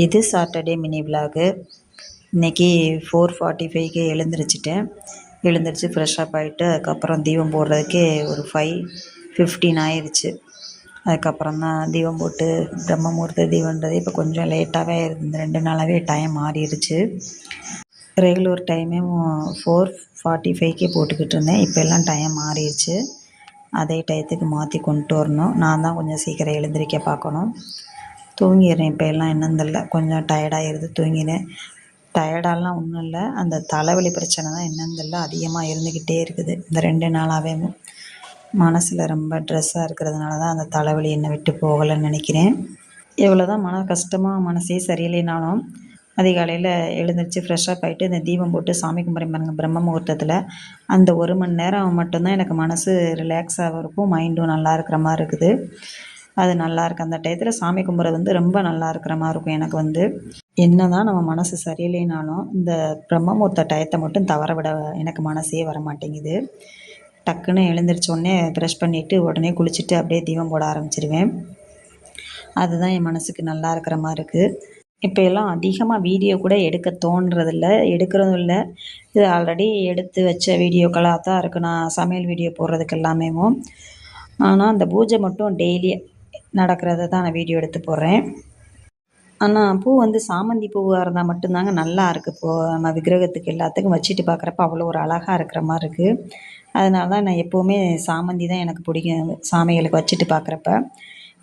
இது Saturday mini vlog. இன்றைக்கி 4:45க்கு எழுந்திரிச்சு ஃப்ரெஷ்ஷப் ஆகிட்டு அதுக்கப்புறம் தீபம் போடுறதுக்கே ஒரு 5:15 ஆயிடுச்சு. அதுக்கப்புறம் தான் தீபம் போட்டு பிரம்ம முகூர்த்த தீபம்ன்றது இப்போ கொஞ்சம் லேட்டாகவே ஆயிடுது. இந்த 2 நாளாகவே டைம் மாறிடுச்சு. ரெகுலர் டைமே 4:45க்கே போட்டுக்கிட்டு இருந்தேன். இப்போ எல்லாம் டைம் மாறிடுச்சு. அதே டயத்துக்கு மாற்றி கொண்டு வரணும். நான் தான் கொஞ்சம் சீக்கிரம் எழுந்திரிக்க பார்க்கணும். தூங்கிடுறேன். இப்போ எல்லாம் என்னன்னு தெரியல, கொஞ்சம் டயர்டாகிடுது, தூங்கினேன். டயர்டாலாம் ஒன்றும் இல்லை, அந்த தலைவலி பிரச்சனை தான் என்னன்னு தெரியல அதிகமாக இருந்துக்கிட்டே இருக்குது. இந்த 2 நாளாகவே மனசில் ரொம்ப ட்ரெஸ்ஸாக இருக்கிறதுனால தான் அந்த தலைவலி என்னை விட்டு போகலைன்னு நினைக்கிறேன். எவ்வளோ தான் மனசே சரியில்லைனாலும் அதிகாலையில் எழுந்திரிச்சு ஃப்ரெஷ்ஷப் ஆகிட்டு இந்த தீபம் போட்டு சாமி கும்பிட்றேன் பாருங்க பிரம்ம முகூர்த்தத்தில். அந்த 1 மணி நேரம் மட்டும்தான் எனக்கு மனசு ரிலாக்ஸாக இருக்கும், மைண்டும் நல்லா இருக்கிற மாதிரி இருக்குது. அது நல்லாயிருக்கு. அந்த டயத்தில் சாமி கும்பிட்றது ரொம்ப நல்லா இருக்கிற மாதிரி இருக்கும். எனக்கு என்ன தான் நம்ம மனசு சரியில்லைனாலும் இந்த பிரம்ம முகூர்த்த டயத்தை மட்டும் தவற விட எனக்கு மனசே வர மாட்டேங்குது. டக்குன்னு எழுந்திரிச்சோடனே ப்ரெஷ் பண்ணிவிட்டு உடனே குளிச்சுட்டு அப்படியே தீபம் போட ஆரம்பிச்சிடுவேன். அதுதான் என் மனசுக்கு நல்லா இருக்கிற மாதிரி இருக்குது. இப்போ எல்லாம் அதிகமாக வீடியோ கூட எடுக்க தோன்றதில்ல, எடுக்கிறதும் இல்லை. இது ஆல்ரெடி எடுத்து வச்ச வீடியோக்களாக தான் இருக்குது நான் சமையல் வீடியோ போடுறதுக்கு எல்லாமே. ஆனால் அந்த பூஜை மட்டும் டெய்லி நடக்கிறத தான் நான் வீடியோ எடுத்து போடுறேன். ஆனால் பூ சாமந்தி பூவாக இருந்தால் மட்டும்தாங்க நல்லா இருக்குது. இப்போது நம்ம விக்கிரகத்துக்கு எல்லாத்துக்கும் வச்சுட்டு பார்க்குறப்ப அவ்வளோ ஒரு அழகாக இருக்கிற மாதிரி இருக்குது. அதனால தான் நான் எப்போவுமே சாமந்தி தான் எனக்கு பிடிக்கும் சாமிகளுக்கு வச்சுட்டு பார்க்குறப்ப.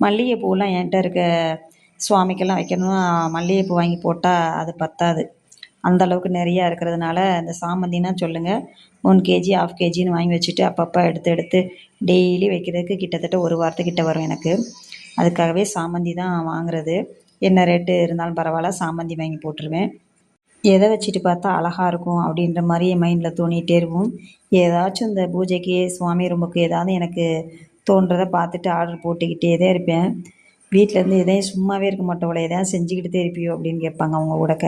மல்லிகைப்பூலாம் என்கிட்ட இருக்க சுவாமிக்கெல்லாம் வைக்கணும்னா மல்லிகைப்பூ வாங்கி போட்டால் அது பத்தாது. அந்தளவுக்கு நிறையா இருக்கிறதுனால இந்த சாமந்தின்னா சொல்லுங்கள் 1 kg 1/2 kgன்னு வாங்கி வச்சுட்டு அப்பப்போ எடுத்து டெய்லி வைக்கிறதுக்கு கிட்டத்தட்ட 1 வாரத்துக்கிட்ட வரும் எனக்கு. அதுக்காகவே சாமந்தி தான் வாங்குறது. என்ன ரேட்டு இருந்தாலும் பரவாயில்ல, சாமந்தி வாங்கி போட்டுருவேன். எதை வச்சுட்டு பார்த்தா அழகாக இருக்கும் அப்படின்ற மாதிரி என் மைண்டில் தோணிகிட்டே இருக்கும். ஏதாச்சும் இந்த பூஜைக்கு சுவாமி ரூமுக்கு ஏதாவது எனக்கு தோன்றதை பார்த்துட்டு ஆர்டர் போட்டுக்கிட்டே தான் இருப்பேன். வீட்டிலேருந்து எதையும் சும்மாவே இருக்க மாட்டோம்ல, எதாவது செஞ்சுக்கிட்டு இருப்பியோ அப்படின்னு கேட்பாங்க அவங்க கூடக்க.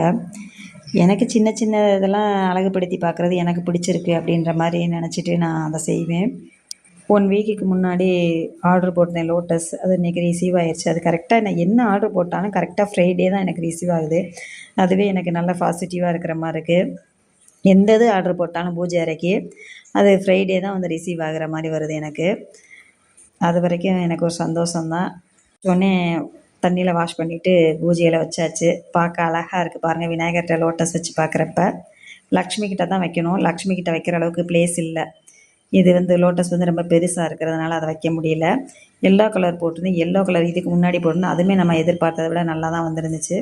எனக்கு சின்ன சின்ன இதெல்லாம் அழகுபடுத்தி பார்க்குறது எனக்கு பிடிச்சிருக்கு அப்படின்ற மாதிரி நினச்சிட்டு நான் அதை செய்வேன். 1 வீக்குக்கு முன்னாடி ஆர்டர் போட்டிருந்தேன் லோட்டஸ். அது இன்றைக்கி ரிசீவ் ஆயிடுச்சு. அது கரெக்டாக நான் என்ன ஆர்டர் போட்டாலும் கரெக்டாக ஃப்ரைடே தான் எனக்கு ரிசீவ் ஆகுது. அதுவே எனக்கு நல்ல பாசிட்டிவாக இருக்கிற மாதிரி இருக்குது. எந்த இது ஆர்டர் போட்டாலும் பூஜை அறைக்கு அது ஃப்ரைடே தான் ரிசீவ் ஆகிற மாதிரி வருது எனக்கு. அது வரைக்கும் எனக்கு ஒரு சந்தோஷம்தான். உடனே தண்ணியில் வாஷ் பண்ணிவிட்டு பூஜையில் வச்சாச்சு. பார்க்க அழகாக இருக்குது பாருங்கள். விநாயகர்கிட்ட லோட்டஸ் வச்சு பார்க்குறப்ப லக்ஷ்மி கிட்ட தான் வைக்கணும். லக்ஷ்மி கிட்ட வைக்கிற அளவுக்கு பிளேஸ் இல்லை. இது லோட்டஸ் ரொம்ப பெருசாக இருக்கிறதுனால அதை வைக்க முடியல. எல்லோ கலர் போட்டிருந்தேன். எல்லோ கலர் இதுக்கு முன்னாடி போட்டிருந்தேன். அதுவுமே நம்ம எதிர்பார்த்ததை விட நல்லா தான் வந்துருந்துச்சு.